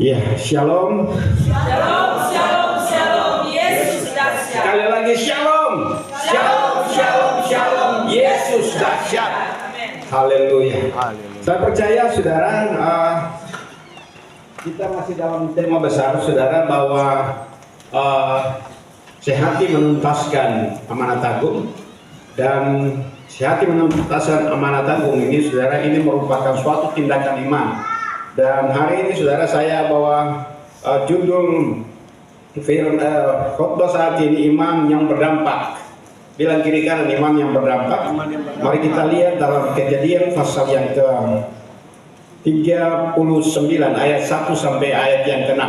Ya, shalom. Shalom, shalom, shalom. Yesus dahsyat. Sekali lagi shalom. Shalom, shalom, shalom. Yesus dahsyat. Amin. Haleluya. Haleluya. Saya percaya saudara, kita masih dalam tema besar saudara, bahwa sehati menuntaskan amanat agung. Dan sehati menuntaskan amanat agung ini saudara, ini merupakan suatu tindakan iman. Dan hari ini saudara, saya bawa judul khotbah saat ini, iman yang berdampak. Bilang kiri kanan, iman yang berdampak. Mari kita lihat dalam Kejadian pasal yang ke 39 ayat 1 sampai ayat yang ke-6.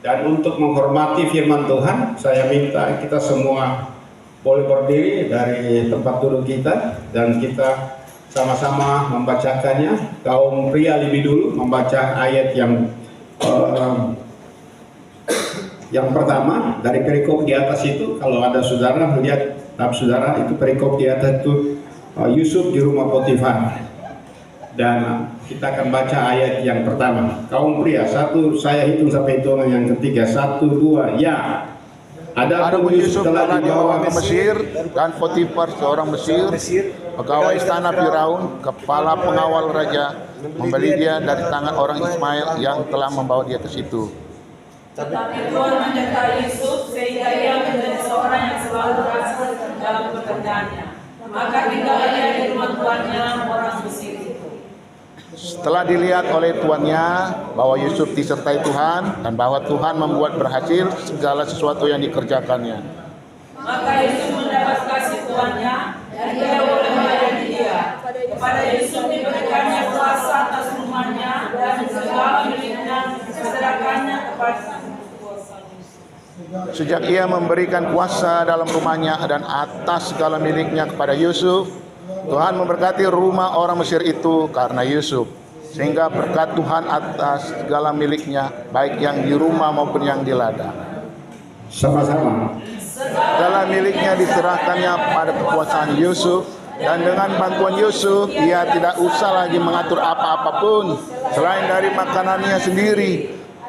Dan untuk menghormati firman Tuhan, saya minta kita semua boleh berdiri dari tempat duduk kita, dan kita sama-sama membacakannya. Kaum pria lebih dulu membaca ayat yang pertama dari perikop di atas itu. Kalau ada saudara melihat tab saudara, itu perikop di atas itu Yusuf di rumah Potifar. Dan kita akan baca ayat yang pertama. Kaum pria, satu, saya hitung sampai hitungan yang ketiga. 1, 2, ya. Adapun Yusuf telah dibawa ke Mesir, dan Potifar seorang Mesir, pegawai istana Firaun, kepala pengawal raja, membeli dia dari tangan orang Ismail yang telah membawa dia ke situ. Tetapi Tuhan menjaga Yusuf sehingga ia menjadi seorang yang selalu berhasil dalam pekerjaannya. Maka tinggallah ia di rumah tuannya, orang Mesir itu. Setelah dilihat oleh tuannya bahwa Yusuf disertai Tuhan dan bahwa Tuhan membuat berhasil segala sesuatu yang dikerjakannya, Maka Yusuf mendapat kasih tuannya, dan ia boleh melayani dia. Kepada Yusuf diberikannya kuasa atas rumahnya, dan segala miliknya diserahkannya kepada kuasa Yusuf. sejak ia memberikan kuasa dalam rumahnya dan atas segala miliknya kepada Yusuf, Tuhan memberkati rumah orang Mesir itu karena Yusuf, sehingga berkat Tuhan atas segala miliknya, baik yang di rumah maupun yang di ladang. Sama-sama. Segala miliknya diserahkannya pada kekuasaan Yusuf, dan dengan bantuan Yusuf ia tidak usah lagi mengatur apa-apapun selain dari makanannya sendiri.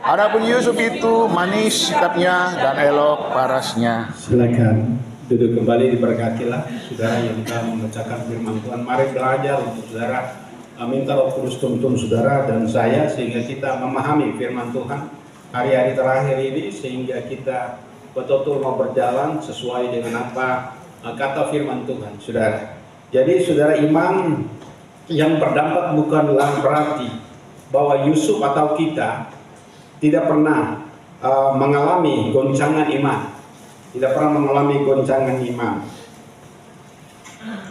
Adapun Yusuf itu manis sikapnya dan elok parasnya. Silakan duduk kembali, diberkatilah saudara yang telah membacakan firman Tuhan. Mari belajar untuk saudara, minta Roh Kudus tuntun saudara dan saya, sehingga kita memahami firman Tuhan hari-hari terakhir ini, sehingga kita betul-betul mau berjalan sesuai dengan apa kata firman Tuhan saudara. Jadi saudara, iman yang berdampak bukanlah berarti bahwa Yusuf atau kita tidak pernah mengalami goncangan iman. Tidak pernah mengalami goncangan iman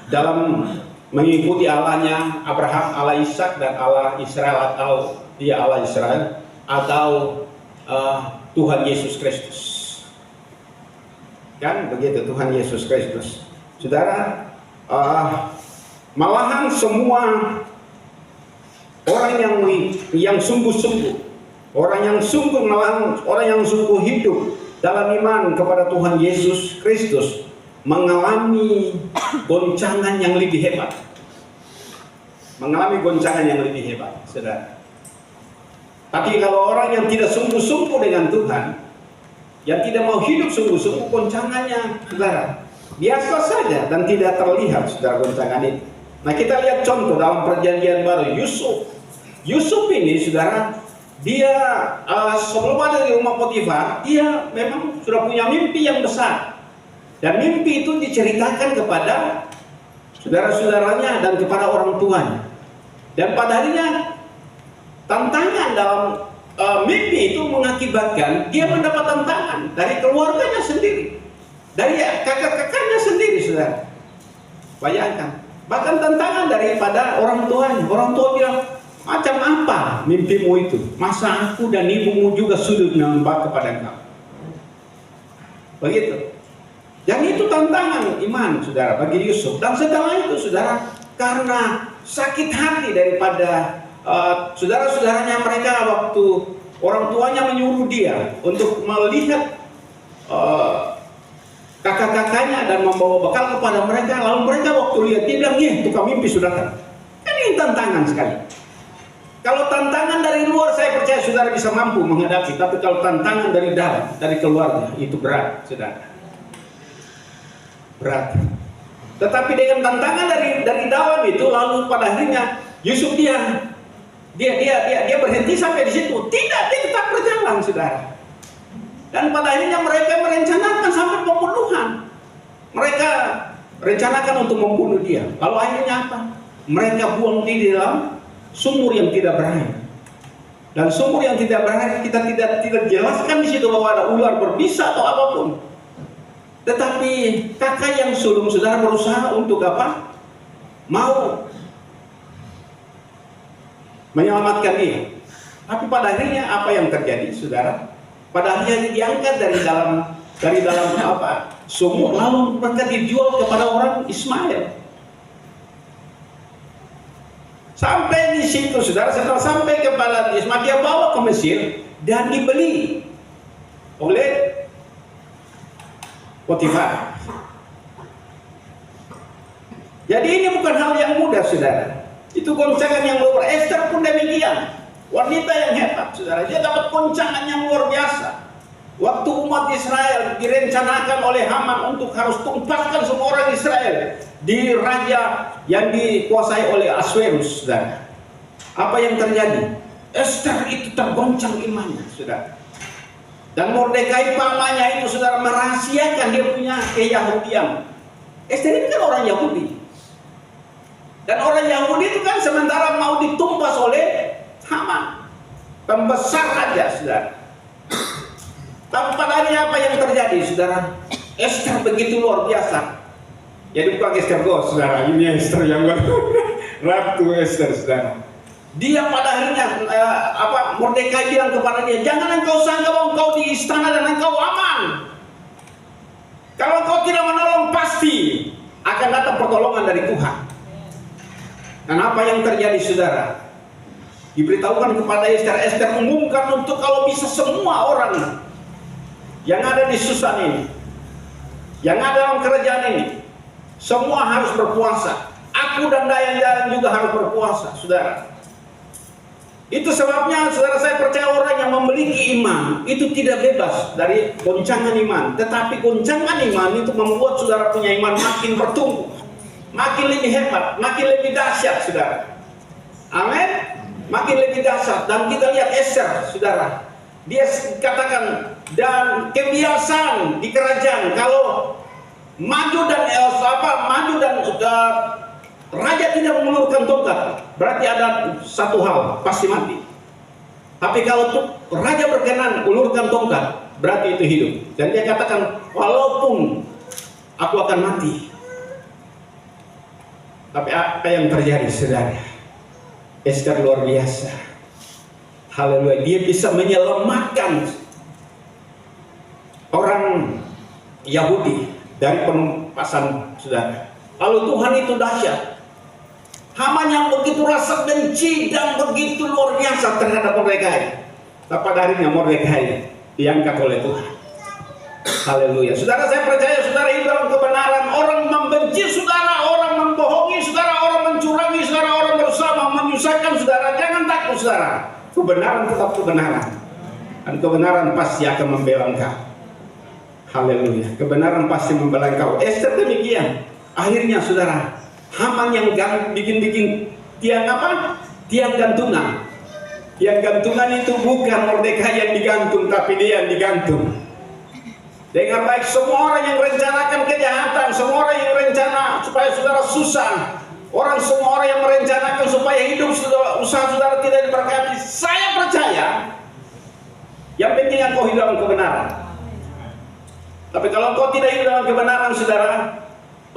dalam mengikuti Allahnya Abraham, Allah Ishak, dan Allah Israel, atau dia Allah Israel, atau Tuhan Yesus Kristus. Kan begitu, Tuhan Yesus Kristus. Saudara, malahan semua orang yang sungguh-sungguh, orang yang sungguh melawan, orang yang sungguh hidup dalam iman kepada Tuhan Yesus Kristus mengalami goncangan yang lebih hebat. Mengalami goncangan yang lebih hebat, saudara. Tapi kalau orang yang tidak sungguh-sungguh dengan Tuhan, yang tidak mau hidup sungguh-sungguh, goncangannya, saudara, biasa saja dan tidak terlihat, saudara, goncangan itu. Nah, kita lihat contoh dalam Perjanjian Baru, Yusuf. Yusuf ini, saudara, dia sebelum ada di rumah Potifar, dia memang sudah punya mimpi yang besar. Dan mimpi itu diceritakan kepada saudara-saudaranya dan kepada orang tuanya. Dan pada harinya, tantangan dalam mimpi itu mengakibatkan dia mendapat tantangan dari keluarganya sendiri, dari kakak-kakaknya sendiri, saudara. Bayangkan, bahkan tantangan daripada orang tuanya. Orang tua bilang, macam apa mimpimu itu? Masa aku dan ibumu juga sujud menyembah kepada engkau? Begitu. Dan itu tantangan iman, saudara, bagi Yusuf. Dan setelah itu, saudara, karena sakit hati daripada saudara-saudaranya, mereka waktu orang tuanya menyuruh dia untuk melihat kakak-kakaknya dan membawa bekal kepada mereka, lalu mereka waktu lihat, dia bilang, tukang mimpi sudah kan. Kan ini tantangan sekali. Kalau tantangan dari luar, saya percaya saudara bisa mampu menghadapi, tapi kalau tantangan dari dalam, dari keluarga, itu berat, saudara. Berat. Tetapi dengan tantangan dari dalam itu, lalu pada akhirnya Yusuf dia berhenti sampai di situ. Tidak, dia tetap berjalan, saudara. Dan pada akhirnya mereka merencanakan sampai pembunuhan. Mereka rencanakan untuk membunuh dia. Lalu akhirnya apa? Mereka buang di dalam sumur yang tidak berair. Dan sumur yang tidak berair kita tidak jelaskan di situ bahwa ada ular berbisa atau apapun. Tetapi kakak yang sulung saudara berusaha untuk apa? Mau menyelamatkan dia. Tapi pada akhirnya apa yang terjadi, saudara? Pada akhirnya diangkat dari dalam apa? Sumur, lalu mereka dijual kepada orang Ismail. Sampai di situ, saudara, setelah sampai kepada Ismail, dia bawa ke Mesir dan dibeli oleh Potifar. Jadi ini bukan hal yang mudah, saudara. Itu goncangan yang luar. Esther pun demikian, wanita yang hebat, saudara. Dia dapat goncangan yang luar biasa. Waktu umat Israel direncanakan oleh Haman untuk harus tumpahkan semua orang Israel di raja yang dikuasai oleh Ahasverus, saudara. Apa yang terjadi? Esther itu tergoncang imannya, saudara. Dan Mordekai pamannya itu, saudara, merahasiakan dia punya keyahudian. Esther itu kan orang Yahudi. Dan orang Yahudi itu kan sementara mau ditumpas oleh Haman, pembesar raja, saudara. Tapi pada akhirnya apa yang terjadi, saudara? Esther begitu luar biasa. Jadi bukan Esther Gos, saudara. Ini Esther yang baru. Ratu Esther, saudara. Dia pada akhirnya Mordekai bilang kepada dia, jangan engkau sangka bahwa engkau di istana dan engkau aman. Kalau engkau tidak menolong, pasti akan datang pertolongan dari Tuhan. Dan apa yang terjadi, saudara? Diberitahukan kepada Esther. Esther mengumumkan untuk kalau bisa semua orang yang ada di Susan ini, yang ada dalam kerajaan ini, semua harus berpuasa. Aku dan dayan-dayan juga harus berpuasa, saudara. Itu sebabnya, saudara, saya percaya orang yang memiliki iman itu tidak bebas dari goncangan iman. Tetapi goncangan iman itu membuat saudara punya iman makin bertumbuh, makin lebih hebat, makin lebih dahsyat, saudara. Amin. Makin lebih dahsyat. Dan kita lihat Esther, saudara. Dia katakan, dan kebiasaan di kerajaan kalau maju dan raja tidak mengulurkan tongkat, berarti ada satu hal, pasti mati. Tapi kalau raja berkenan ulurkan tongkat, berarti itu hidup. Dan dia katakan, walaupun aku akan mati, tapi apa yang terjadi, saudara? Esther luar biasa. Haleluya, dia bisa menyelamatkan orang Yahudi dari penumpasan, saudara. Lalu Tuhan itu dahsyat. Haman yang begitu rasa benci dan begitu luar biasa terhadap Mordekai. Tapi pada akhirnya Mordekai diangkat oleh Tuhan. Haleluya. Saudara, saya percaya saudara hidup dalam kebenaran. Orang membenci saudara, orang membohongi saudara, orang mencurangi saudara, orang berusaha menyusahkan saudara. Jangan takut, saudara. Kebenaran tetap kebenaran. Dan kebenaran pasti akan membela engkau. Haleluya. Kebenaran pasti membela engkau. Esther demikian. Akhirnya, saudara, Haman yang bikin tiang apa? Tiang gantungan. Tiang gantungan itu bukan Mordekai yang digantung, tapi dia yang digantung. Dengar baik, semua orang yang merencanakan kejahatan, semua orang yang rencana supaya saudara susah, semua orang yang merencanakan supaya hidup usaha saudara tidak diberkati, saya percaya yang penting engkau hidup dalam kebenaran. Tapi kalau engkau tidak hidup dalam kebenaran, saudara,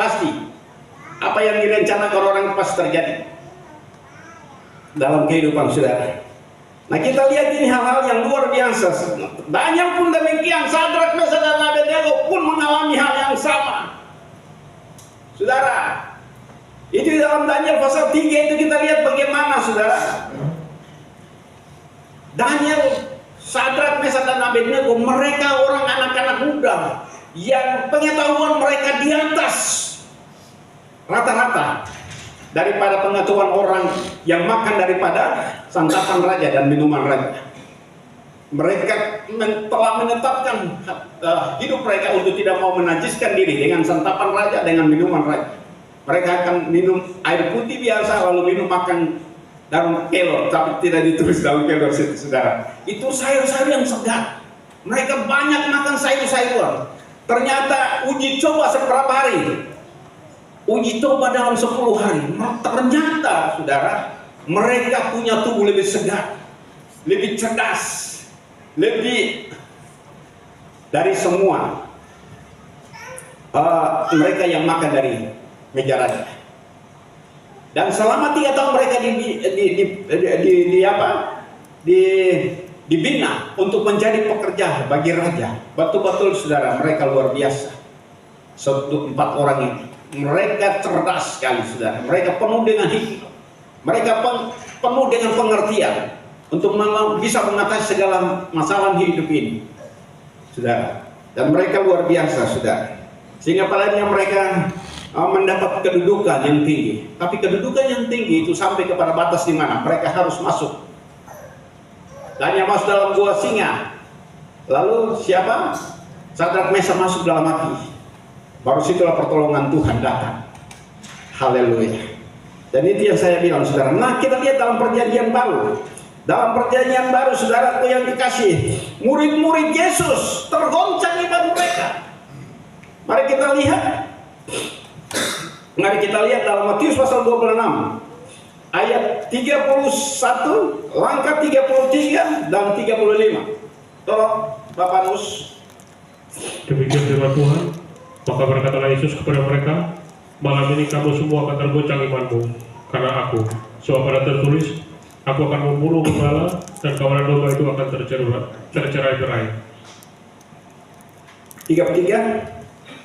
pasti apa yang direncanakan orang pasti terjadi dalam kehidupan saudara. Nah, kita lihat ini hal-hal yang luar biasa. Daniel pun demikian, Sadrak, Mesak dan Abednego pun mengalami hal yang sama. Saudara, itu di dalam Daniel pasal 3 itu kita lihat bagaimana, saudara. Daniel, Sadrak, Mesak dan Abednego, mereka orang anak-anak muda yang pengetahuan mereka di atas rata-rata daripada pengetahuan orang yang makan daripada santapan raja dan minuman raja. Mereka telah menetapkan hidup mereka untuk tidak mau menajiskan diri dengan santapan raja, dengan minuman raja. Mereka akan minum air putih biasa, lalu minum makan daun kelor, tapi tidak ditulis daun kelor, saudara. Itu sayur-sayur yang segar. Mereka banyak makan sayur-sayuran. Ternyata uji coba seberapa hari? Uji coba dalam 10 hari. Ternyata, saudara, mereka punya tubuh lebih segar, lebih cerdas, lebih dari semua mereka yang makan dari meja raja. Dan selama 3 tahun mereka dibina untuk menjadi pekerja bagi raja. Betul-betul, saudara, mereka luar biasa. 4 orang ini, mereka cerdas sekali, saudara. Mereka penuh dengan hikmah. Mereka penuh dengan pengertian untuk bisa mengatasi segala masalah hidup ini, saudara. Dan mereka luar biasa, saudara. Sehingga padanya mereka mendapat kedudukan yang tinggi. Tapi kedudukan yang tinggi itu sampai kepada batas di mana mereka harus masuk. Daniel masuk dalam gua singa. Lalu siapa? Sadrak Mesah masuk dalam api. Baru situlah pertolongan Tuhan datang. Haleluya. Dan itu yang saya bilang, saudara. Nah, kita lihat dalam perjanjian baru. Dalam perjanjian baru, saudaraku yang dikasih, murid-murid Yesus tergoncang iman mereka. Mari kita lihat. Mari kita lihat dalam Matius pasal 26 ayat 31, langkah 33 dan 35. Tolong Bapak Nus. Demikian firman Tuhan. Maka berkatalah Yesus kepada mereka, malam ini kamu semua akan tergoncang imanmu karena aku. Sebab ada tertulis, aku akan membunuh gembala dan kawanan domba itu akan tercerai-berai. 33.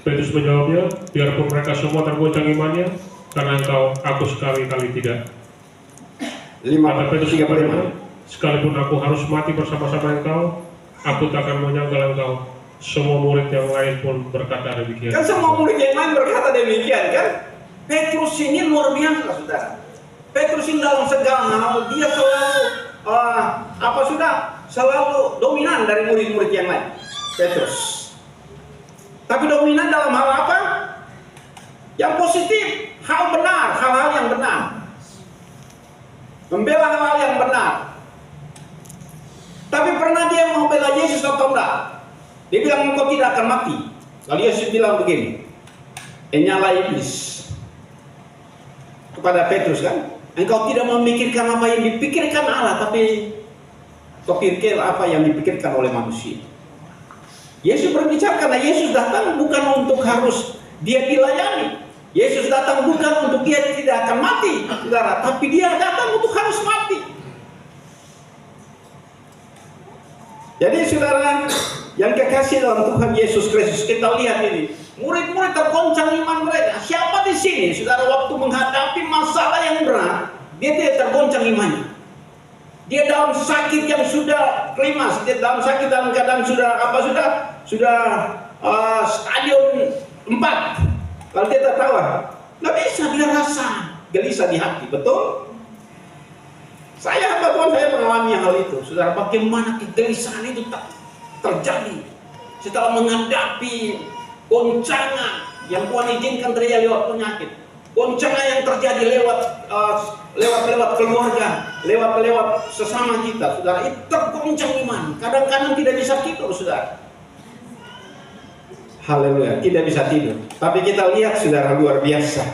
Petrus menjawabnya, biarpun mereka semua tergoncang imannya, karena engkau, aku sekali-kali tidak. Kata Petrus kepadanya, sekalipun aku harus mati bersama-sama engkau, aku tak akan menyangkal engkau. Semua murid yang lain pun berkata demikian. Kan semua murid yang lain berkata demikian, kan? Petrus ini luar biasa, saudara. Petrus ini dalam segala hal dia selalu dominan dari murid-murid yang lain. Petrus. Tapi dominan dalam hal apa? Yang positif, hal benar, hal-hal yang benar. Membela hal-hal yang benar. Tapi pernah dia mau bela Yesus atau enggak? Dia bilang engkau tidak akan mati. Lalu Yesus bilang begini, nyala iblis kepada Petrus, kan? Engkau tidak memikirkan apa yang dipikirkan Allah, tapi kau pikir apa yang dipikirkan oleh manusia. Yesus berbicara karena Yesus datang bukan untuk harus dia dilayani. Yesus datang bukan untuk dia tidak akan mati, saudara, tapi dia datang untuk harus mati. Jadi saudara yang kekasih dalam Tuhan Yesus Kristus, kita lihat ini, murid-murid tergoncang iman mereka. Siapa di sini, saudara, waktu menghadapi masalah yang berat, dia tidak tergoncang imannya. Dia dalam sakit yang sudah klimas, dia dalam sakit dalam keadaan sudah stadium 4. Kalau dia tertawa, nggak bisa, dia rasa gelisah di hati, betul? Saya hamba Tuhan, saya mengalami hal itu, saudara. Bagaimana kegelisahan itu terjadi setelah menghadapi goncangan yang Tuhan izinkan terjadi lewat penyakit, goncangan yang terjadi lewat keluarga, lewat sesama kita, saudara. Itu tergoncang iman. Kadang-kadang tidak bisa tidur, saudara. Haleluya, tidak bisa tidur. Tapi kita lihat, saudara, luar biasa,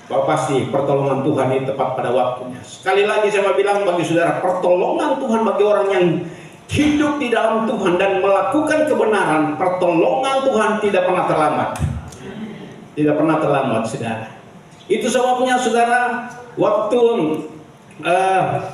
bahwa pasti pertolongan Tuhan ini tepat pada waktunya. Sekali lagi saya mau bilang bagi saudara, pertolongan Tuhan bagi orang yang hidup di dalam Tuhan dan melakukan kebenaran, pertolongan Tuhan tidak pernah terlambat. Tidak pernah terlambat, saudara. Itu sebabnya, saudara, waktu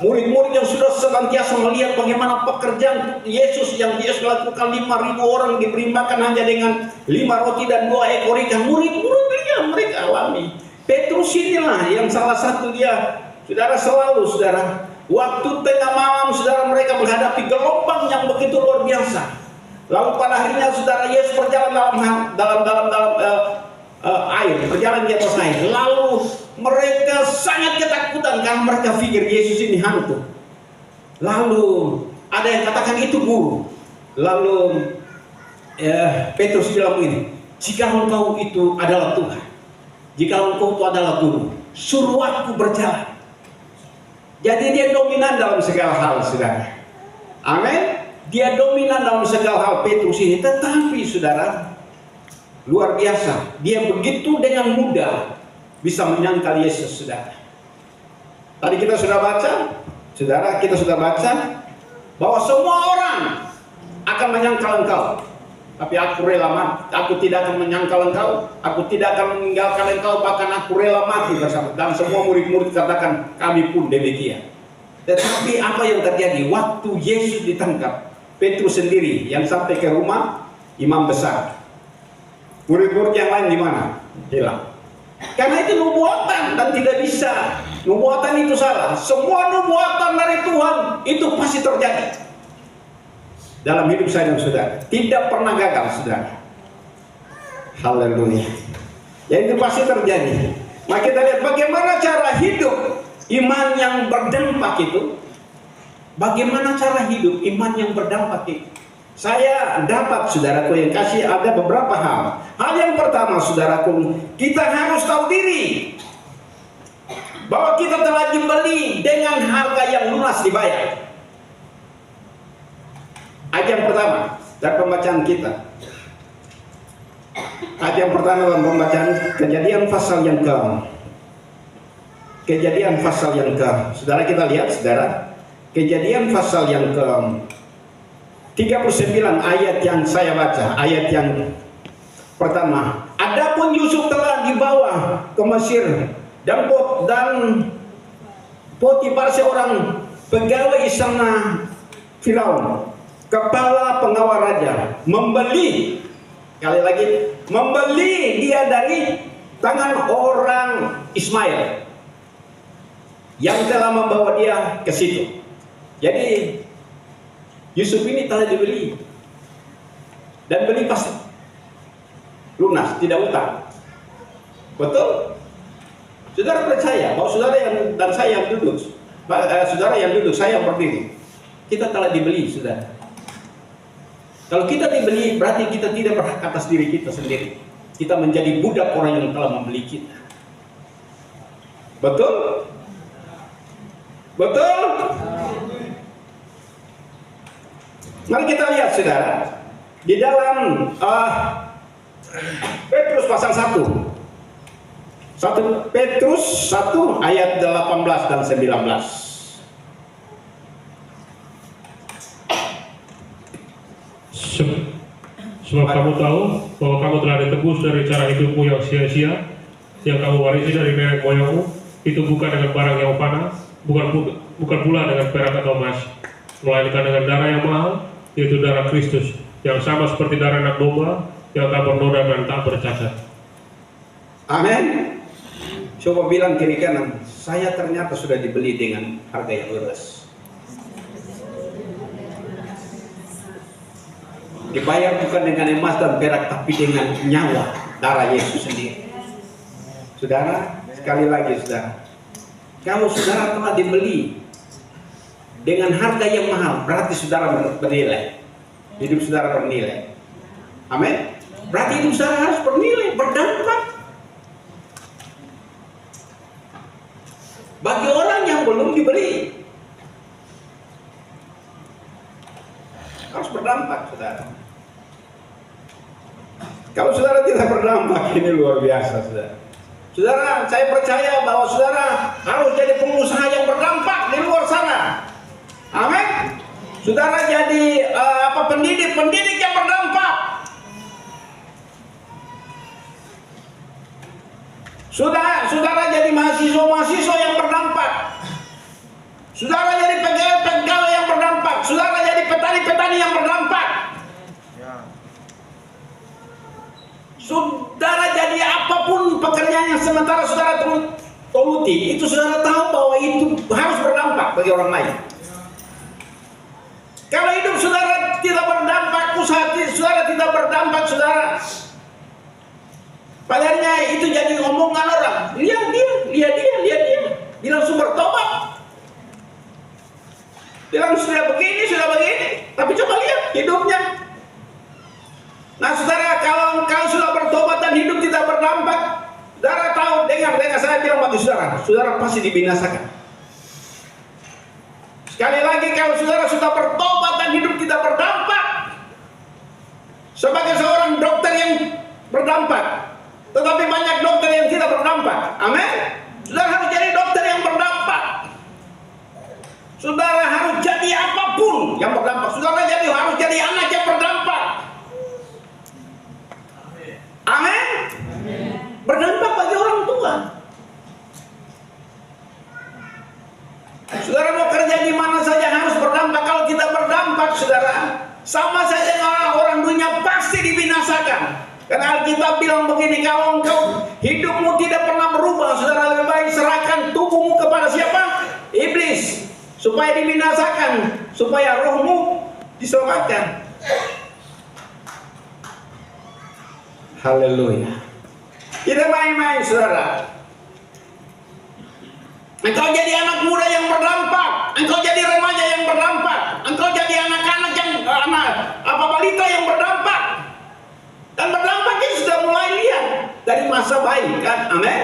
murid-murid yang sudah senantiasa melihat bagaimana pekerjaan Yesus yang Yesus lakukan, 5.000 orang diberi makan hanya dengan 5 roti dan 2 ekor ikan. Murid-muridnya mereka alami. Petrus inilah yang salah satu dia, saudara, selalu, saudara, waktu tengah malam, saudara, mereka menghadapi gelombang yang begitu luar biasa. Lalu pada akhirnya, saudara, Yesus berjalan dalam air, berjalan di atas air. Lalu mereka sangat ketakutan karena mereka pikir Yesus ini hantu. Lalu ada yang katakan itu guru. Lalu Petrus bilang begini, jika engkau itu adalah Tuhan, jika engkau itu adalah guru, suruh aku berjalan. Jadi dia dominan dalam segala hal, saudara. Amin. Dia dominan dalam segala hal, Petrus ini. Tetapi saudara, luar biasa, dia begitu dengan mudah bisa menyangkal Yesus, saudara. Tadi kita sudah baca, saudara, kita sudah baca bahwa semua orang akan menyangkal engkau. Tapi aku rela mati, aku tidak akan menyangkal engkau, aku tidak akan meninggalkan engkau, bahkan aku rela mati bersama. Dan semua murid-murid katakan, kami pun demikian. Tetapi apa yang terjadi? Waktu Yesus ditangkap, Petrus sendiri yang sampai ke rumah imam besar. Murid-murid yang lain di mana? Hilang. Karena itu nubuatan dan tidak bisa. Nubuatan itu salah. Semua nubuatan dari Tuhan itu pasti terjadi dalam hidup saya dan saudara. Tidak pernah gagal, saudara. Haleluya. Ya, itu pasti terjadi. Maka kita lihat bagaimana cara hidup iman yang berdampak itu. Bagaimana cara hidup iman yang berdampak itu. Saya dapat, saudaraku yang kasih, ada beberapa hal. Hal yang pertama, saudaraku, kita harus tahu diri bahwa kita telah dibeli dengan harga yang lunas dibayar. Ayat yang pertama dari pembacaan kita. Ayat yang pertama dalam pembacaan Kejadian pasal yang ke. Kejadian pasal yang ke. Saudara, kita lihat, saudara. Kejadian pasal yang ke 39 ayat yang saya baca, ayat yang pertama. Adapun Yusuf telah dibawa ke Mesir dan Potifar seorang pegawai istana Firaun, kepala pengawal raja, membeli, kali lagi, membeli dia dari tangan orang Ismail yang telah membawa dia ke situ. Jadi Yusuf ini telah dibeli, dan beli pasti lunas, tidak utang. Betul? Saudara percaya bahwa saudara yang dan saya yang duduk, saudara yang duduk, saya yang berdiri, kita telah dibeli, saudara. Kalau kita dibeli, berarti kita tidak berhak atas diri kita sendiri. Kita menjadi budak orang yang telah membeli kita. Betul? Betul? Mari kita lihat, saudara, di dalam Petrus pasal 1. 1 Petrus 1 ayat 18 dan 19. Sebab kamu tahu bahwa kamu telah ditebus dari cara hidupmu yang sia-sia, yang kamu warisi dari nenek moyangmu, itu bukan dengan barang yang fana, bukan pula dengan perak atau emas, melainkan dengan darah yang mahal, yaitu darah Kristus, yang sama seperti darah anak domba, yang tak bernoda dan tak bercacat. Amin. Coba bilang kiri kanan, saya ternyata sudah dibeli dengan harga yang lunas. Dibayar bukan dengan emas dan perak, tapi dengan nyawa, darah Yesus sendiri. Saudara, sekali lagi, saudara, kalau saudara telah dibeli dengan harga yang mahal, berarti saudara bernilai. Hidup saudara bernilai. Amin. Berarti hidup saudara harus bernilai, berdampak. Bagi orang yang belum dibeli, harus berdampak, saudara. Kalau saudara tidak berdampak, ini luar biasa, saudara. Saudara, saya percaya bahwa saudara harus jadi pengusaha yang berdampak di luar sana. Amin. Saudara jadi pendidik yang berdampak. Saudara jadi mahasiswa yang berdampak. Saudara jadi pegawai yang berdampak. Saudara jadi petani yang berdampak. Saudara jadi apapun pekerjaan yang sementara saudara geluti, itu saudara tahu bahwa itu harus berdampak bagi orang lain. Kalau hidup saudara tidak berdampak, usaha saudara tidak berdampak, saudara, padahal itu jadi omongan orang. Lihat dia, dia langsung bertobat. Dia langsung sudah begini. hidupnya. Nah saudara, kalau engkau sudah bertobat dan hidup tidak berdampak, saudara tahu, dengar saya bilang bagi saudara, saudara pasti dibinasakan. Sekali lagi, kalau saudara sudah bertobat dan hidup tidak berdampak, sebagai seorang dokter yang berdampak, tetapi banyak dokter yang tidak berdampak. Amin. Saudara harus jadi dokter yang berdampak. Saudara harus jadi apapun yang berdampak. Saudara harus jadi anak yang berdampak. Amin. Berdampak bagi orang tua. Saudara mau kerja di mana saja harus berdampak. Kalau kita berdampak, saudara, sama saja dengan orang dunia pasti dibinasakan. Karena Alkitab bilang begini, kalau engkau hidupmu tidak pernah berubah, saudara, lebih baik serahkan tubuhmu kepada siapa? Iblis, supaya dibinasakan, supaya rohmu diselamatkan. Haleluya. Tidak main-main, saudara. Engkau jadi anak muda yang berdampak, engkau jadi remaja yang berdampak, engkau jadi anak-anak yang balita yang berdampak. Dan berdampaknya sudah mulai lihat dari masa bayi, kan? Amin.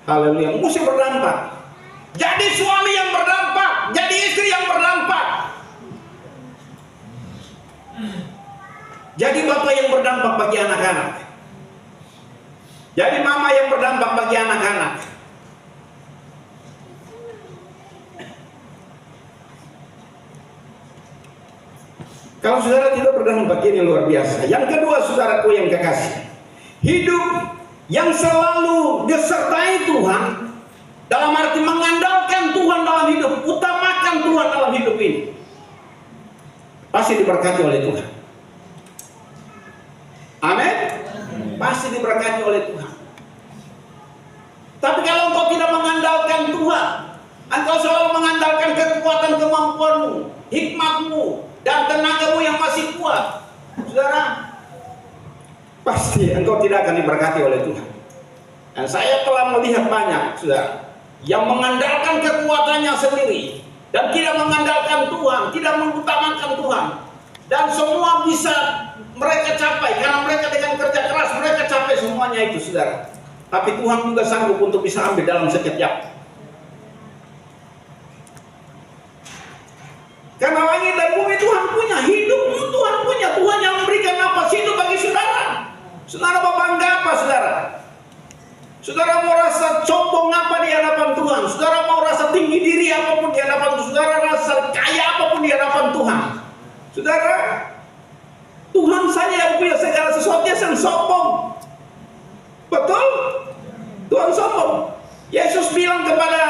Haleluya. Mesti berdampak. Jadi suami yang berdampak, jadi istri yang berdampak, jadi bapak yang berdampak bagi anak-anak, jadi mama yang berdampak bagi anak-anak. Kalau saudara tidak berdampak, ini luar biasa. Yang kedua, saudaraku yang kekasih, hidup yang selalu disertai Tuhan, dalam arti mengandalkan Tuhan dalam hidup, utamakan Tuhan dalam hidup ini, pasti diberkati oleh Tuhan. Amin. Pasti diberkati oleh Tuhan. Tapi kalau engkau tidak mengandalkan Tuhan, engkau selalu mengandalkan kekuatan kemampuanmu, hikmatmu, dan tenagamu yang masih kuat, saudara, pasti engkau tidak akan diberkati oleh Tuhan. Dan saya telah melihat banyak, saudara, yang mengandalkan kekuatannya sendiri dan tidak mengandalkan Tuhan, tidak mengutamakan Tuhan, dan semua bisa mereka capai karena mereka dengan kerja keras mereka capai semuanya itu, saudara. Tapi Tuhan juga sanggup untuk bisa ambil dalam sekejap. Karena langit dan bumi Tuhan punya, hidupmu Tuhan punya, Tuhan yang memberikan nafas hidup bagi saudara. Saudara mau bangga apa, saudara? Saudara mau rasa sombong apa di hadapan Tuhan? Saudara mau rasa tinggi diri apapun di hadapan Tuhan? Saudara rasa kaya apapun di hadapan Tuhan? Saudara, Tuhan saja yang punya segala sesuatu, yang sombong. Betul? Tuhan sombong. Yesus bilang kepada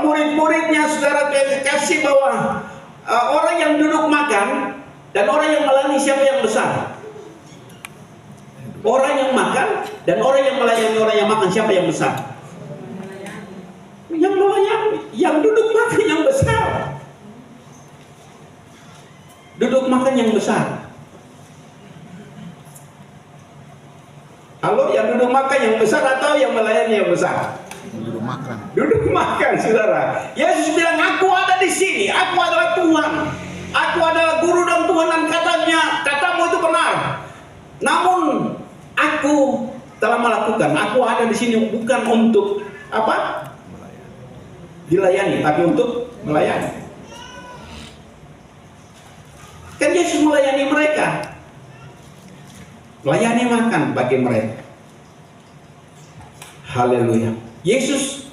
murid-muridnya, saudara kasih bahwa orang yang duduk makan dan orang yang melayani, siapa yang besar? Orang yang makan dan orang yang melayani orang yang makan, siapa yang besar? Yang melayani, yang duduk makan yang besar. Duduk makan yang besar. Halo, yang duduk makan yang besar atau yang melayani yang besar? Duduk makan. Duduk makan, saudara. Yesus bilang, aku ada di sini, aku adalah Tuhan, aku adalah guru dan Tuhan, dan katamu itu benar. Namun aku telah melakukan, aku ada di sini bukan untuk apa? Dilayani, tapi untuk melayani. Kan Yesus melayani mereka, melayani makan bagi mereka. Haleluya. Yesus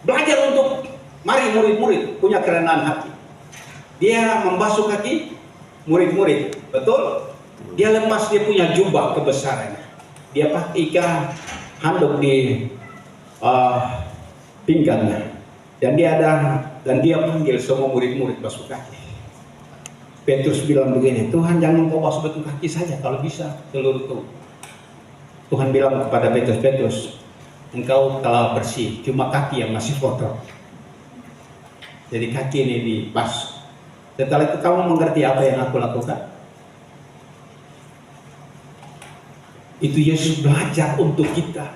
belajar untuk, mari murid-murid punya kerendahan hati. Dia membasuh kaki murid-murid, betul? Dia lepas dia punya jubah kebesarannya. Dia pakaikan handuk di pinggangnya, dan dia panggil semua murid-murid basuh kaki. Petrus bilang begini, Tuhan jangan kau basuh kaki saja, kalau bisa seluruh tubuh. Tuhan bilang kepada Petrus, Petrus, engkau telah bersih, cuma kaki yang masih kotor. Jadi kaki ini dibasuh. Setelah itu kamu mengerti apa yang aku lakukan? Itu Yesus belajar untuk kita.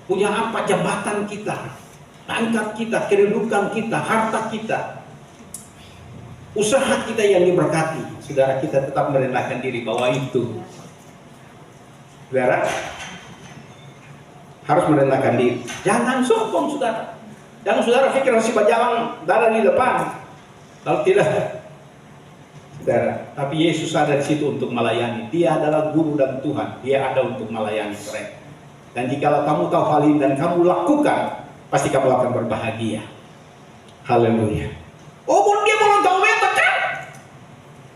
Punya apa jabatan kita, pangkat kita, kedudukan kita, harta kita. usaha kita yang diberkati, saudara, kita tetap merendahkan diri bahwa itu, saudara, harus merendahkan diri. Jangan sombong, saudara. Jangan saudara pikir masih berjalan darah di depan. Kalau tidak, saudara, tapi Yesus ada di situ untuk melayani. Dia adalah guru dan Tuhan. Dia ada untuk melayani mereka. Dan jikalau kamu tahu hal ini dan kamu lakukan, pasti kamu akan berbahagia. Haleluya. Oh, dia belum tahu beta kan?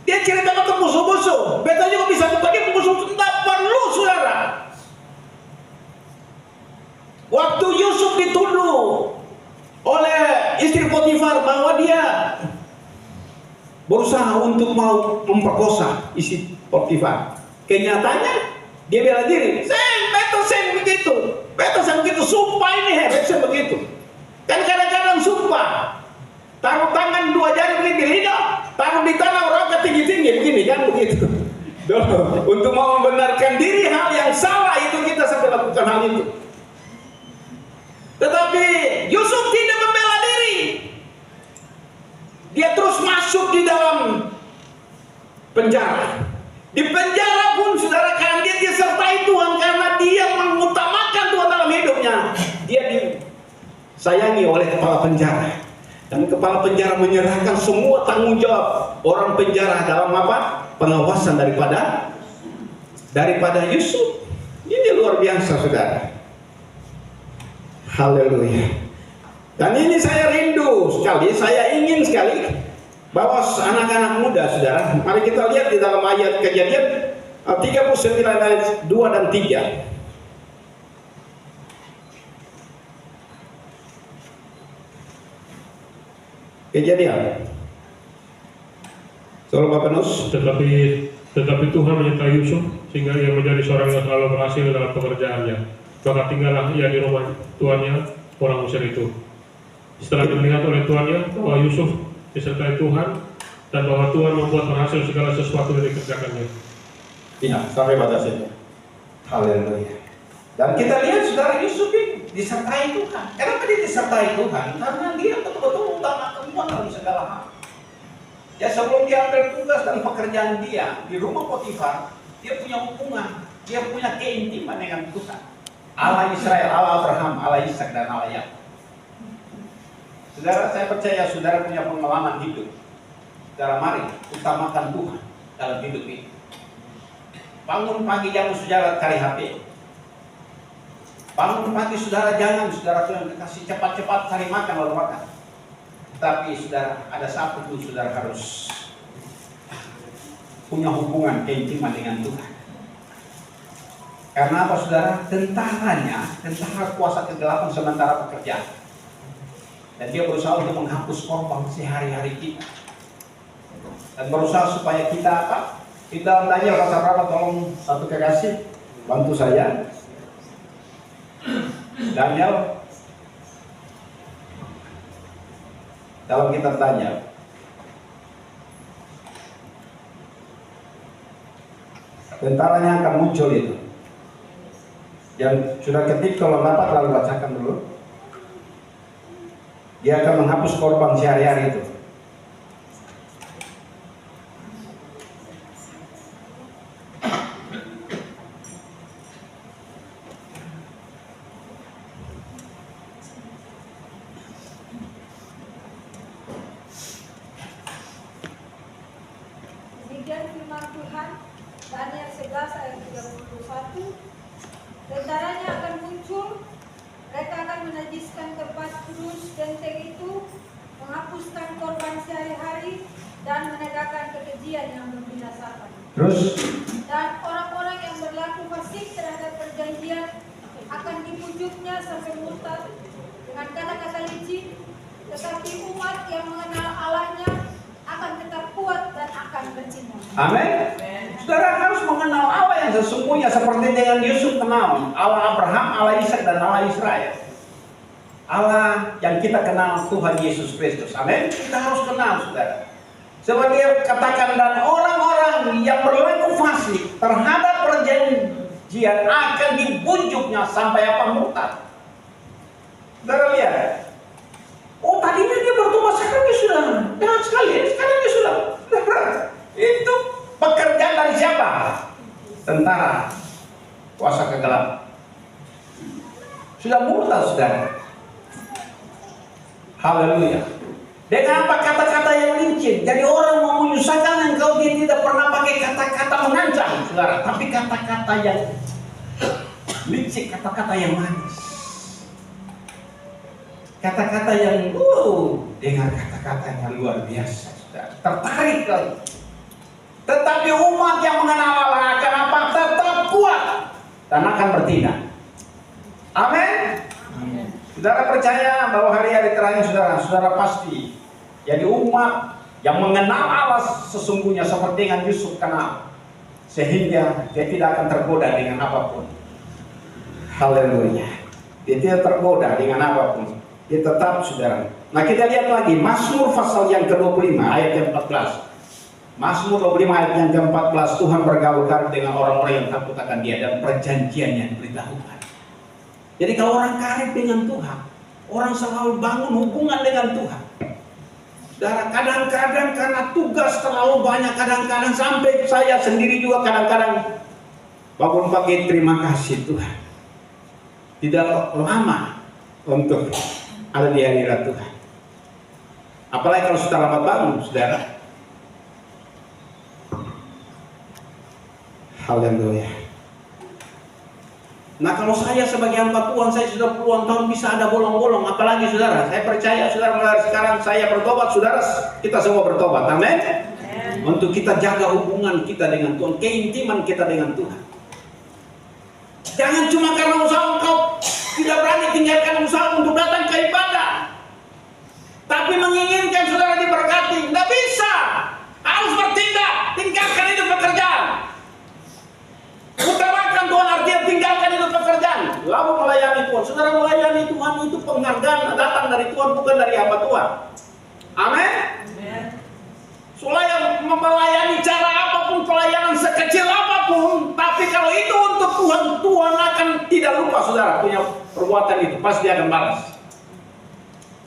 Dia cerita ke musuh-musuh. Beta juga bisa berbagi musuh-musuh. Tidak perlu, saudara. Waktu Yusuf dituduh oleh istri Potifar bahwa dia berusaha untuk mau memperkosa istri Potifar, kenyataannya dia bela diri. Beta begitu. Beta begitu. Sumpah ini, beta begitu. Kan kadang-kadang sumpah. Taruh tangan 2 jari begini di lidah, taruh di tanah orang tinggi-tinggi begini, kan begitu. Untuk mau membenarkan diri hal yang salah itu kita sampai lakukan hal itu. Tetapi Yusuf tidak membela diri. Dia terus masuk di dalam penjara. Di penjara pun, saudara, karena dia disertai Tuhan, karena dia mengutamakan Tuhan dalam hidupnya, dia disayangi oleh kepala penjara. Dan kepala penjara menyerahkan semua tanggung jawab orang penjara dalam apa? Pengawasan daripada Yusuf. Ini luar biasa, saudara. Haleluya. Dan ini saya rindu sekali, saya ingin sekali bahwa anak-anak muda, saudara, mari kita lihat di dalam ayat Kejadian 39 ayat 2 dan 3. Kejadian. Soal Bapak Nus. Tetapi Tuhan menyertai Yusuf sehingga ia menjadi seorang yang selalu berhasil dalam pekerjaannya. Maka tinggallah ia di rumah tuannya, orang Mesir itu. Setelah dilihat oleh tuannya bahwa Yusuf disertai Tuhan dan bahwa Tuhan membuat berhasil segala sesuatu yang dikerjakannya. Iya, sampai batas itu. Haleluya. Dan kita lihat, saudara, Yusuf disertai Tuhan. Kenapa dia disertai Tuhan? Karena dia betul-betul utamakan Tuhan dalam segala hal. Ya, sebelum dia ambil tugas dan pekerjaan dia di rumah Potifar, dia punya hubungan, dia punya keintiman dengan Tuhan. Allah Israel, Allah Abraham, Allah Ishak, dan Allah Yakub. Saudara, saya percaya saudara punya pengalaman hidup. Saudara, mari utamakan Tuhan dalam hidup ini. Bangun pagi jangan saudara cari HP. Bangun pagi saudara jangan saudara kasih cepat-cepat cari makan lalu makan. Tapi saudara, ada satu tuh saudara harus punya hubungan keintiman dengan Tuhan. Karena apa, saudara? Tentara kuasa kegelapan sementara bekerja. Dan dia berusaha untuk menghapus korban sehari-hari kita. Dan berusaha supaya kita apa? Kita Daniel pasal berapa? Tolong satu kekasih bantu saya. Daniel dalam kitab Daniel. Tentaranya akan muncul itu. Yang sudah ketik kalau dapat lalu bacakan dulu. Dia akan menghapus korban sehari-hari itu. Demikian firman Tuhan, Daniel 11 ayat 31. Tentaranya akan muncul, mereka akan menajiskan tempat kudus benteng itu, menghapuskan korban sehari-hari, dan menegakkan kekejian yang membinasakan. Terus? Dan orang-orang yang berlaku fasik terhadap perjanjian akan dipujuknya sampai murtad dengan kata-kata licin, tetapi umat yang mengenal Allahnya akan tetap kuat dan akan bercinta. Amin. Saudara harus mengenal Allah yang sesungguhnya seperti dengan Yusuf kenal Allah Abraham, Allah Ishak, dan Allah Israel. Allah yang kita kenal Tuhan Yesus Kristus. Amin. Kita harus kenal, saudara. Sebagai katakan, dan orang-orang yang berlaku fasik terhadap perjanjian akan dibujuknya sampai apa? Murtad. Saudara lihat. Oh, tadinya dia bertobat, sekarang dia sudah jahat sekali. Sekarang dia sudah saudara. Haleluya. Dengan apa? Kata-kata yang licin. Jadi orang mau menyusahkan engkau, dia tidak pernah pakai kata-kata mengancam, saudara, tapi kata-kata yang licin, kata-kata yang manis, kata-kata yang dengan kata-kata yang luar biasa, saudara. Tertarik lagi. Tetapi umat yang mengenal Allah akan apa? Tetap kuat dan akan bertindak. Amin. Saudara percaya bahwa hari-hari terakhir saudara pasti jadi umat yang mengenal Allah sesungguhnya seperti yang Yusuf kenal, sehingga dia tidak akan tergoda dengan apapun. Haleluya. Dia tidak tergoda dengan apapun. Dia tetap, saudara. Nah, kita lihat lagi Mazmur pasal yang ke-25 ayat yang 14. Mazmur 25 ayat yang ke-14, Tuhan bergaul karib dengan orang-orang yang takut akan Dia dan perjanjiannya diberitahukan. Jadi kalau orang karib dengan Tuhan, orang selalu bangun hubungan dengan Tuhan. Saudara, kadang-kadang karena tugas terlalu banyak, kadang-kadang sampai saya sendiri juga kadang-kadang bangun pagi terima kasih Tuhan. Tidak lama untuk ada di hadirat Tuhan. Apalagi kalau sudah lambat bangun, saudara. Haleluya. Nah, kalau saya sebagai hamba Tuhan, saya sudah puluhan tahun bisa ada bolong-bolong, apalagi saudara. Saya percaya saudara mulai sekarang saya bertobat, saudara, kita semua bertobat. Amin. Untuk kita jaga hubungan kita dengan Tuhan, keintiman kita dengan Tuhan. Jangan cuma karena usaha engkau tidak berani tinggalkan usaha untuk datang ke ibadah, tapi menginginkan saudara diberkati. Tidak bisa, harus bertindak. Tinggalkan itu pekerjaan. Utamakan Tuhan, artinya tinggalkan itu pekerjaan, lalu melayani Tuhan. Saudara, melayani Tuhan itu penghargaan datang dari Tuhan, bukan dari hamba Tuhan. Amin. Soalnya melayani cara apapun, pelayanan sekecil apapun, tapi kalau itu untuk Tuhan, Tuhan akan tidak lupa saudara punya perbuatan itu, pasti dia akan balas.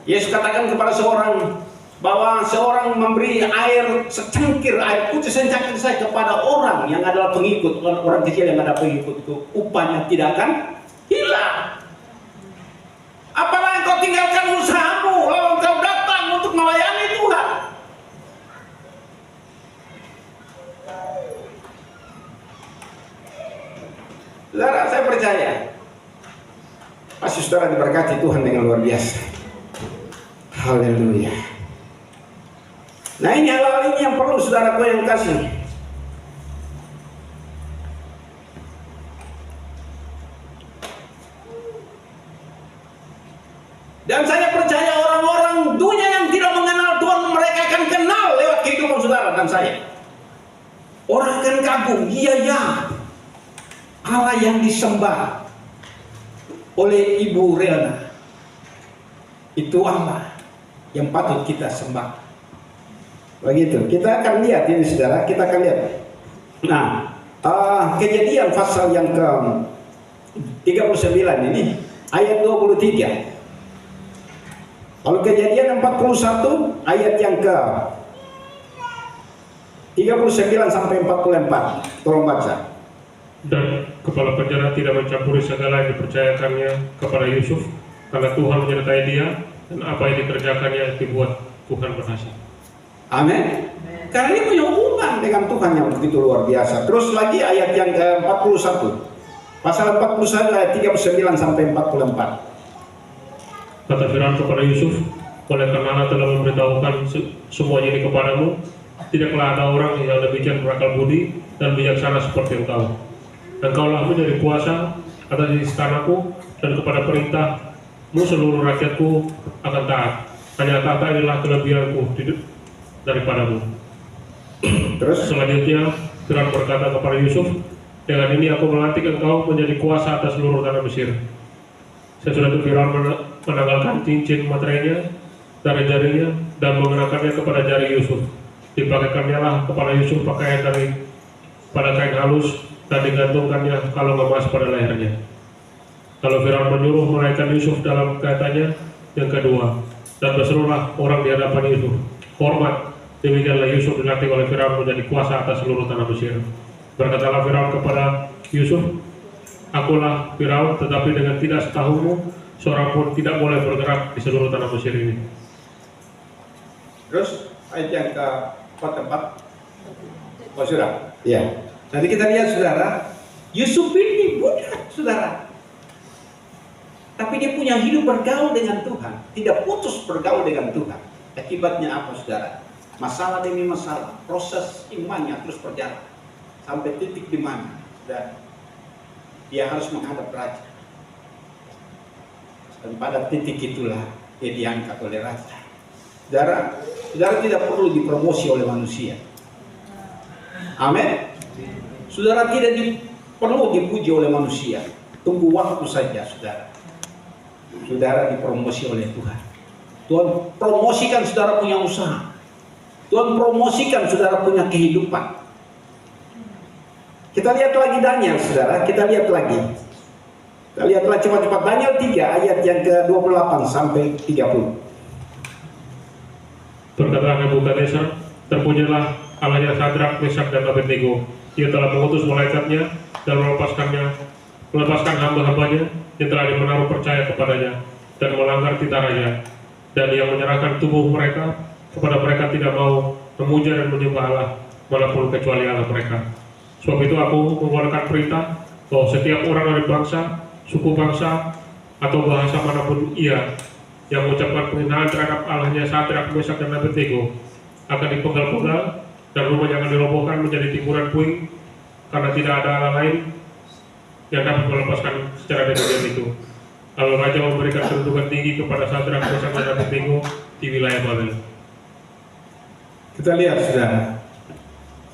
Yesus katakan kepada seorang bahwa seorang memberi air secangkir air putih secangkir saya kepada orang yang adalah pengikut, orang kecil yang ada pengikut itu, upahnya tidak akan hilang. Apalagi kau tinggalkan usahamu lalu kau datang untuk melayani Tuhan. Saudara, saya percaya pasti saudara diberkati Tuhan dengan luar biasa. Haleluya. Nah, ini hal-hal ini yang perlu saudaraku yang kasih. Dan saya percaya orang-orang dunia yang tidak mengenal Tuhan, mereka akan kenal lewat kehidupan saudara dan saya. Orang akan kagum, iya, Allah yang disembah oleh Ibu Relna itu Allah yang patut kita sembah. Begitu, kita akan lihat ini saudara, kita akan lihat. Nah, Kejadian pasal yang ke-39 ini ayat 23. Lalu Kejadian 41 ayat yang ke 39 sampai 44. Tolong baca. Dan kepala penjara tidak mencampuri segala yang dipercayakannya kepada Yusuf, karena Tuhan menyertai dia, dan apa yang dikerjakannya dibuat Tuhan berhasil. Amin. Karena ini punya hubungan dengan Tuhan yang begitu luar biasa. Terus lagi ayat yang ke-41. Pasal 41 ayat 39 sampai 44. Kata Firaun kepada Yusuf, oleh karena Allah telah memberitahukan semuanya ini kepadamu, tidaklah ada orang yang demikian berakal budi dan bijaksana seperti engkau. Engkaulah menjadi kuasa atas istanaku, dan kepada perintahmu seluruh rakyatku akan taat. Hanya tahta inilah kelebihanku daripadamu. Terus selanjutnya Firaun berkata kepada Yusuf, dengan ini aku melantik engkau menjadi kuasa atas seluruh tanah Mesir. Sesudah itu Firaun menanggalkan cincin materainya dari jarinya dan mengenakannya kepada jari Yusuf. Dipakaikannya lah kepada Yusuf pakaian pada kain halus dan digantungkannya kalung emas pada lehernya. Lalu Firaun menyuruh menaikkan Yusuf dalam kaitannya yang kedua, dan berserulah orang di hadapan Yusuf, hormat. Demikianlah Yusuf dilantik oleh Firaun menjadi kuasa atas seluruh tanah Mesir. Berkatalah Firaun kepada Yusuf, akulah Firaun, tetapi dengan tidak setahumu seorang pun tidak boleh bergerak di seluruh tanah Mesir ini. Terus ayat yang keempat. Oh sudah, ya. Nanti kita lihat saudara, Yusuf ini budak saudara. Tapi dia punya hidup bergaul dengan Tuhan, tidak putus bergaul dengan Tuhan. Akibatnya apa saudara? Masalah demi masalah, proses imannya terus berjalan sampai titik di mana dan dia harus menghadap raja. Dan pada titik itulah dia diangkat oleh raja. Saudara tidak perlu dipromosi oleh manusia. Amin. Saudara tidak perlu dipuji oleh manusia. Tunggu waktu saja saudara. Saudara dipromosi oleh Tuhan. Tuhan promosikan saudara punya usaha. Tuhan promosikan saudara punya kehidupan. Kita lihat lagi Daniel saudara. Kita lihat lagi cepat-cepat Daniel 3 ayat yang ke-28 sampai 30. Berkata Nebukadnezar, terpujilah Allahnya Sadrak, Mesak, dan Abednego. Ia telah mengutus malaikatnya dan melepaskan hamba-hambanya yang telah menaruh percaya kepadanya dan melanggar titah raja, dan yang menyerahkan tubuh mereka kepada mereka tidak mau memuja dan menyembah Allah walaupun kecuali Allah mereka. Sebab itu aku mengeluarkan perintah bahwa setiap orang dari bangsa, suku bangsa, atau bahasa manapun ia yang mengucapkan penghinaan terhadap Allahnya Sadrak, Mesak, dan Abednego akan dipenggal-penggal dan rumahnya akan dirobohkan menjadi timbunan puing, karena tidak ada Allah lain yang dapat melepaskan secara demikian itu. Lalu raja memberikan kedudukan tinggi kepada Sadrak, Mesak, dan Abednego di wilayah Babel. Kita lihat saudara,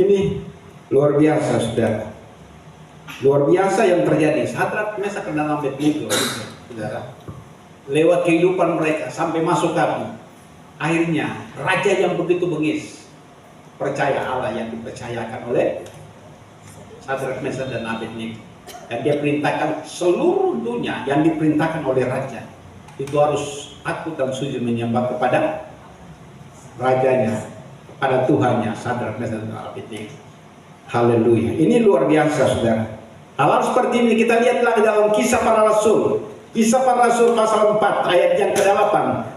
ini luar biasa saudara. Luar biasa yang terjadi. Sadrak, Mesak, dan Abednego saudara. Lewat kehidupan mereka sampai masuk api. Akhirnya raja yang begitu bengis percaya Allah yang dipercayakan oleh Sadrak, Mesak, dan Abednego. Dan dia perintahkan seluruh dunia yang diperintahkan oleh raja itu harus takut dan sujud menyembah kepada rajanya, kepada Tuhannya Sadrak, Mesak, dan Abednego. Haleluya. Ini luar biasa saudara. Hal seperti ini kita lihat lagi dalam Kisah Para Rasul. Kisah Para Rasul pasal 4 ayat yang ke-8.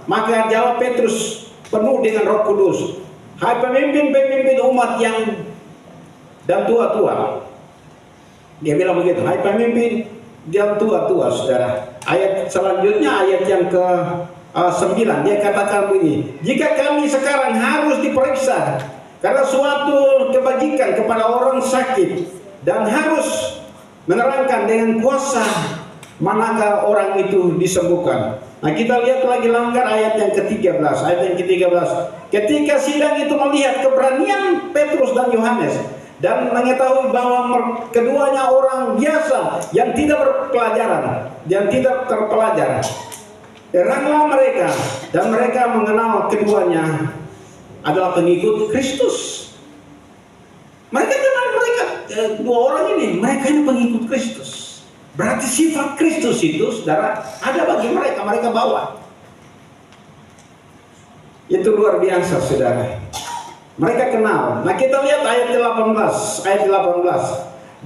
Maka jawab Petrus penuh dengan Roh Kudus, hai pemimpin-pemimpin umat yang dan tua-tua. Dia bilang begitu, hai pemimpin dan tua-tua saudara. Ayat selanjutnya ayat yang ke-9 dia katakan begini, jika kami sekarang harus diperiksa karena suatu kebajikan kepada orang sakit dan harus menerangkan dengan kuasa manakah orang itu disembuhkan. Nah kita lihat lagi langgar ayat yang ke-13. Ayat yang ke-13. Ketika sidang itu melihat keberanian Petrus dan Yohanes dan mengetahui bahwa keduanya orang biasa yang tidak berpelajaran, yang tidak terpelajar, heranlah mereka dan mereka mengenal keduanya adalah pengikut Kristus. Mereka kenal dua orang ini, mereka ini pengikut Kristus. Berarti sifat Kristus itu saudara ada bagi mereka, mereka bawa. Itu luar biasa saudara. Mereka kenal. Nah kita lihat ayat 18.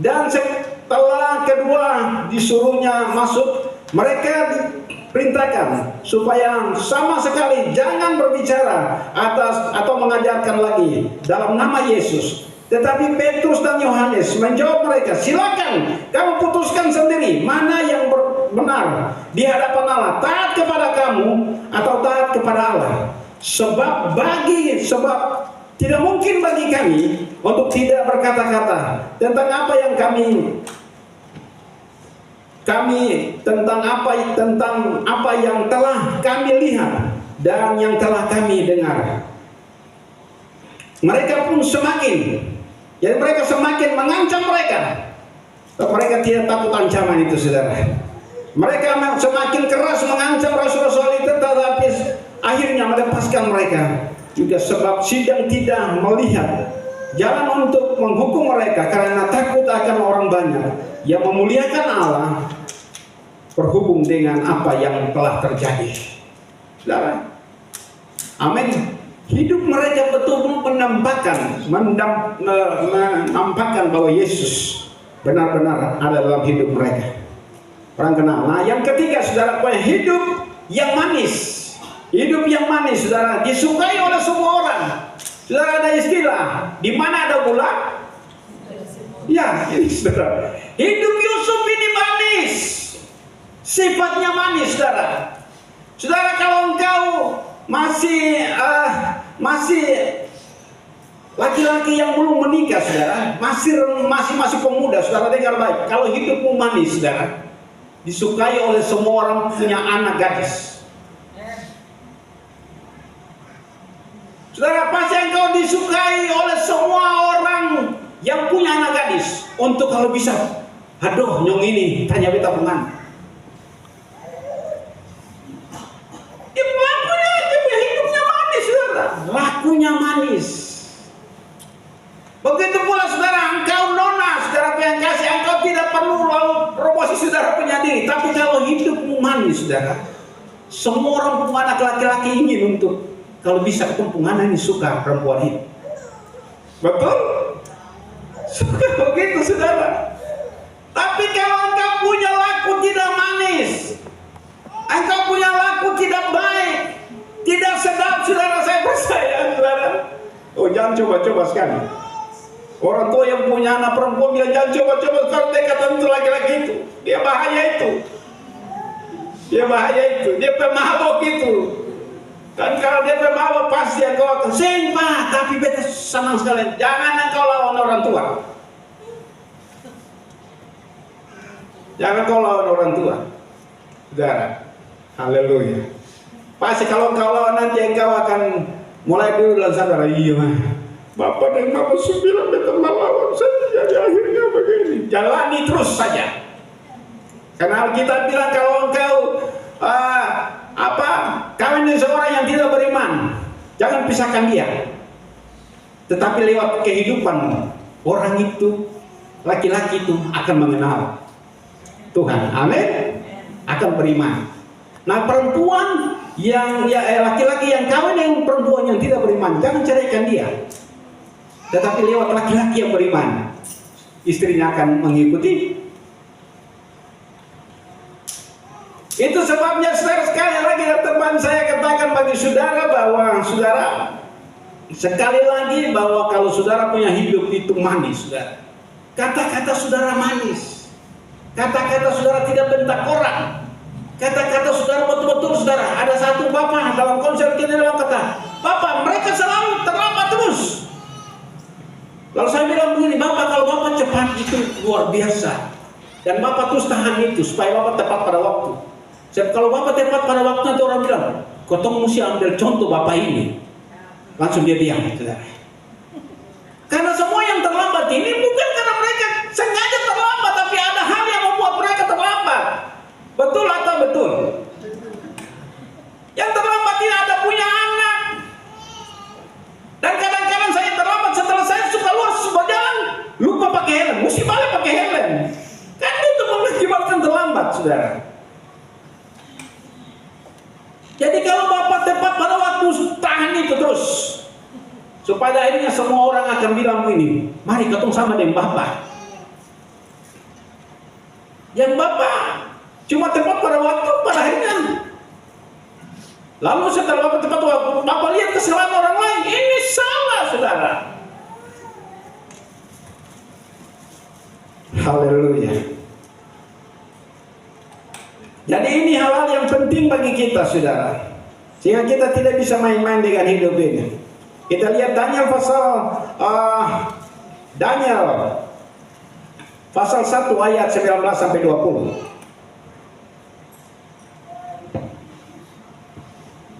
Dan setelah kedua disuruhnya masuk, mereka diperintahkan supaya sama sekali jangan berbicara atas atau mengajarkan lagi dalam nama Yesus. Tetapi Petrus dan Yohanes menjawab mereka, silakan kamu putuskan sendiri mana yang benar di hadapan Allah, taat kepada kamu atau taat kepada Allah. Sebab tidak mungkin bagi kami untuk tidak berkata-kata tentang apa yang tentang apa yang telah kami lihat dan yang telah kami dengar. Mereka pun mereka semakin mengancam mereka. Mereka tidak takut ancaman itu saudara. Mereka semakin keras mengancam rasul-rasul itu, tetapi akhirnya melepaskan mereka. Juga sebab sidang tidak melihat jalan untuk menghukum mereka karena takut akan orang banyak yang memuliakan Allah berhubung dengan apa yang telah terjadi. Saudara, amin. Hidup mereka betul-betul menampakkan bahwa Yesus benar-benar ada dalam hidup mereka. Orang kenal. Nah, yang ketiga, saudara, punya hidup yang manis. Hidup yang manis, saudara, disukai oleh semua orang. Saudara, ada istilah, di mana ada gula? Ya, ini saudara. Hidup Yusuf ini manis. Sifatnya manis, saudara. Saudara, kalau engkau masih laki-laki yang belum menikah, saudara, masih pemuda, saudara, dengar baik. Kalau hidupmu manis, saudara, disukai oleh semua orang punya anak gadis. Saudara, pasti engkau disukai oleh semua orang yang punya anak gadis. Untuk kalau bisa, aduh nyong ini tanya beta pengan. Dia hidupnya manis, saudara. Lakunya manis. Begitu pula, saudara, engkau nona, saudara yang kasih, engkau tidak perlu lalu promosi saudara punya diri. Tapi kalau hidupmu manis, saudara, semua orang punya anak laki-laki ingin untuk kalau bisa ketemu ini suka perempuan ini. Betul? Suka begitu, saudara. Tapi kalau engkau punya laku tidak manis, engkau punya laku tidak baik, tidak sedap, saudara, saya percaya, saudara. Oh, jangan coba-coba sekali. Orang tua yang punya anak perempuan bilang jangan coba-coba kalau dekatan itu laki-laki itu. Dia bahaya itu. Dia pemabok itu. Dan kalau dia pemabok pasti engkau akan sembah. Tapi beta senang sekali. Jangan engkau lawan orang tua. Jangan kau lawan orang tua. Saudara. Haleluya. Pasti kalau engkau lawan nanti engkau akan mulai dulu dalam saudara. Iya mah. Bapak dan Mama bilang beta melawan saya, jadi akhirnya begini. Jalani terus saja. Karena Alkitab bilang kalau engkau kawin dengan seorang yang tidak beriman, jangan pisahkan dia. Tetapi lewat kehidupan orang itu, laki-laki itu akan mengenal Tuhan. Amin. Akan beriman. Nah, perempuan yang laki-laki yang kawin dengan perempuan yang tidak beriman, jangan ceraikan dia. Tetapi lewat laki-laki yang beriman, istrinya akan mengikuti. Itu sebabnya, saudara, sekali lagi teman saya katakan bagi saudara bahwa saudara, sekali lagi bahwa kalau saudara punya hidup itu manis, saudara. Kata-kata saudara manis. Kata-kata saudara tidak bentak orang. Kata-kata saudara betul-betul, saudara. Ada satu bapak dalam konser kita dalam kata, "Bapak, mereka selalu terlambat terus." Lalu saya bilang begini, Bapak, kalau Bapak cepat itu luar biasa. Dan Bapak terus tahan itu supaya Bapak tepat pada waktu. Kalau Bapak tepat pada waktu itu orang bilang, "Kotong mesti ambil contoh Bapak ini." Langsung dia diam, saudara. Karena semua yang terlambat ini bukan karena mereka sengaja terlambat, tapi ada hal yang membuat mereka terlambat. Betul atau betul? Yang terlambat ini ada punya anak. Dan kadang-kadang saya terlambat setelah saya suka luar berjalan, lupa pakai helm, mesti balik pakai helm. Kan itu mengakibatkan terlambat, saudara. Jadi kalau Bapak tepat pada waktu, tahan itu terus. Supaya akhirnya semua orang akan bilang ini, mari ketemu sama dengan Bapak. Yang Bapak cuma tepat pada waktu, pada akhirnya. Lalu setelah Bapak tepat waktu, Bapak lihat kesalahan orang lain, ini salah, saudara. Haleluya. Jadi ini hal-hal yang penting bagi kita, saudara. Sehingga kita tidak bisa main-main dengan hidup ini. Kita lihat Daniel pasal 1 ayat 19 sampai 20.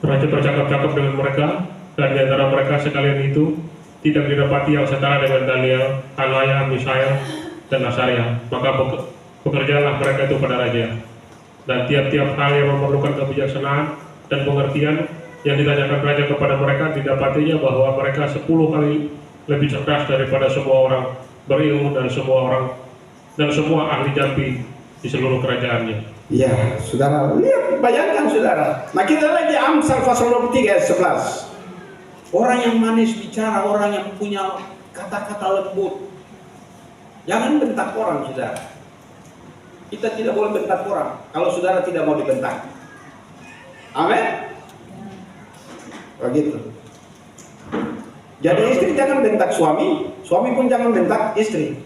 Raja bercakap-cakap dengan mereka, dan di antara mereka sekalian itu tidak didapati yang setara dengan Daniel, Hanaya, Misael, dan Asaria. Maka bekerjalah mereka itu pada raja. Dan tiap-tiap hal yang memerlukan kebijaksanaan dan pengertian yang ditanyakan raja kepada mereka, didapatinya bahwa mereka 10 kali lebih cerdas daripada semua orang berilmu dan semua ahli jampi di seluruh kerajaannya. Ya, saudara, lihat, bayangkan, saudara. Nah, kita lagi Amsal pasal 23 ayat 11. Orang yang manis bicara, orang yang punya kata-kata lembut. Jangan bentak orang, saudara. Kita tidak boleh bentak orang kalau saudara tidak mau dibentak. Amin. Begitu. Jadi istri jangan bentak suami, suami pun jangan bentak istri.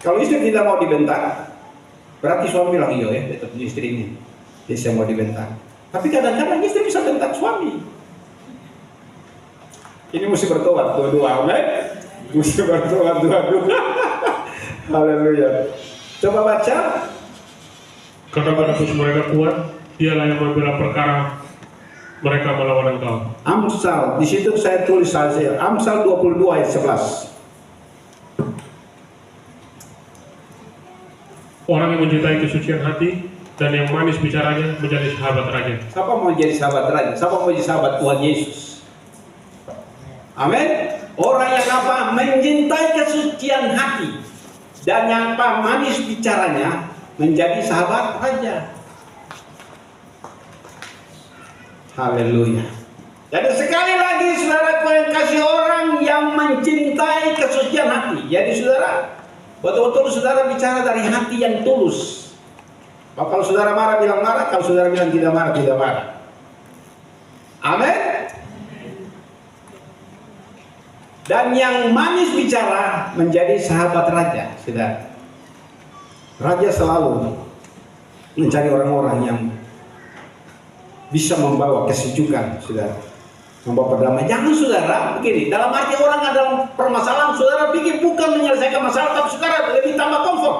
Kalau istri tidak mau dibentak, berarti suami bilang, iya ya, betul istri ini bisa mau dibentak. Tapi kadang-kadang istri bisa bentak suami. Ini mesti bertobat dua-dua, amin. Mesti bertobat dua-dua. Haleluya. Coba baca. Karena pada mereka kuat, dialah yang membela perkara mereka melawan engkau. Amsal, di situ saya tulis saja. Amsal 22 ayat 11. Orang yang mencintai kesucian hati dan yang manis bicaranya menjadi sahabat raja. Siapa mau jadi sahabat raja? Siapa mau jadi sahabat Tuhan Yesus? Amin. Orang yang apa? Mencintai kesucian hati dan yang apa? Manis bicaranya menjadi sahabat raja. Haleluya. Jadi sekali lagi saudara, yang kasih orang yang mencintai kesucian hati. Jadi saudara, betul-betul saudara bicara dari hati yang tulus. Kalau saudara marah bilang marah, kalau saudara bilang tidak marah, tidak marah. Amin. Dan yang manis bicara menjadi sahabat raja, saudara. Raja selalu mencari orang-orang yang bisa membawa kesejukan, saudara, membawa perdamaian. Jangan saudara begini, dalam arti orang ada permasalahan, saudara pikir bukan menyelesaikan masalah, tapi saudara lebih tambah komfort.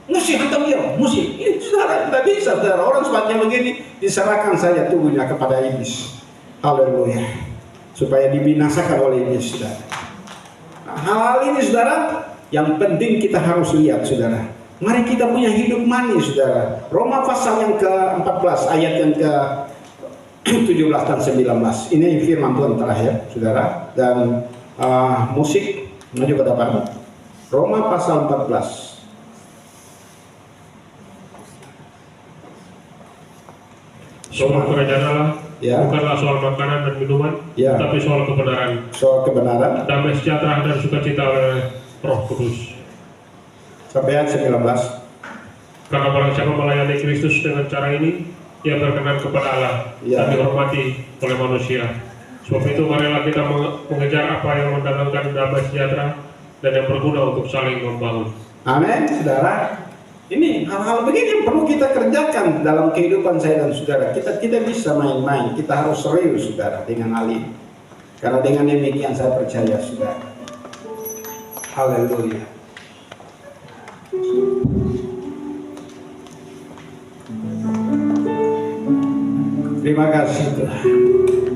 Mesti hantam dia, mesti. Ini saudara, tidak bisa saudara. Orang seperti begini diserahkan saja tubuhnya kepada iblis. Haleluya. Supaya dibinasakan oleh iblis, saudara. Nah, hal-hal ini saudara, yang penting kita harus lihat, saudara. Mari kita punya hidup manis, saudara. Roma pasal yang ke-14 ayat yang ke-17 dan 19. Ini firman Tuhan terakhir, saudara. Dan musik maju ke depan. Roma pasal 14. Soal kerajaan Allah Ya. bukanlah soal makanan dan minuman, Ya. tapi soal kebenaran, Soal kebenaran damai sejahtera dan sukacita oleh Roh Kudus. sampai ayat 19. Karena barang siapa melayani Kristus dengan cara ini, ia berkenan kepada Allah Ya. dan dihormati oleh manusia. Sebab itu marilah kita mengejar apa yang mendatangkan damai sejahtera dan yang berguna untuk saling membangun. Amin, saudara. Ini hal-hal begini yang perlu kita kerjakan dalam kehidupan saya dan saudara. Kita tidak bisa main-main, kita harus serius, saudara, dengan hal ini. Karena dengan demikian saya percaya, saudara. Haleluya. Terima kasih Tuhan.